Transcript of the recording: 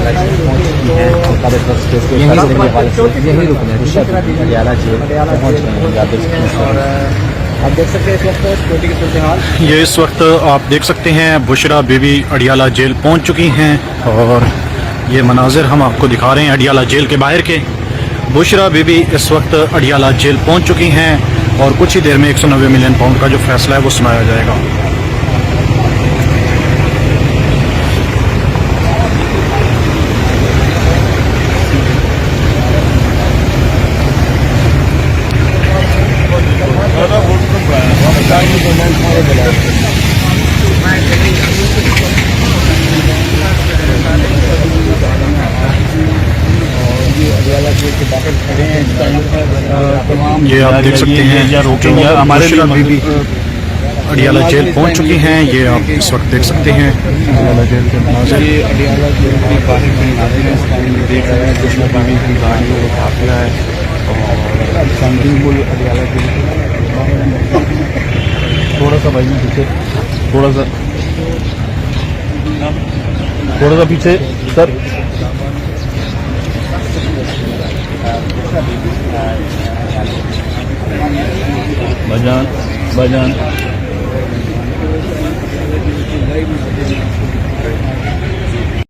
Adiala jail पहुंच चुकी हैं। यही रुकने अडियाला जेल पहुंच गए हैं। और आप देख सकते हैं इस वक्त सिक्योरिटी की सूरत हाल। ये इस वक्त आप देख सकते हैं बुशरा बीबी अडियाला जेल पहुंच चुकी हैं और ये मनाजिर हम आपको दिखा रहे हैं अडियाला जेल के बाहर के। बुशरा बीबी इस वक्त अडियाला जेल पहुंच चुकी हैं और कुछ ही देर में 190 मिलियन पाउंड का जो फैसला है वो सुनाया जाएगा। ये आप देख सकते हैं बुशरा बीबी अडियाला जेल पहुंच चुकी हैं। ये आप इस वक्त देख सकते हैं अडियाला जेल के मनाज़िर। ये अडियाला जेल के बाहर के मनाज़िर इस टाइम देख रहे हैं। बुशरा बीबी की गाड़ी में काफिला है और संदीपुल अडियाला जेल थोड़ा सा भाई पीछे, थोड़ा सा पीछे सर। भाईजान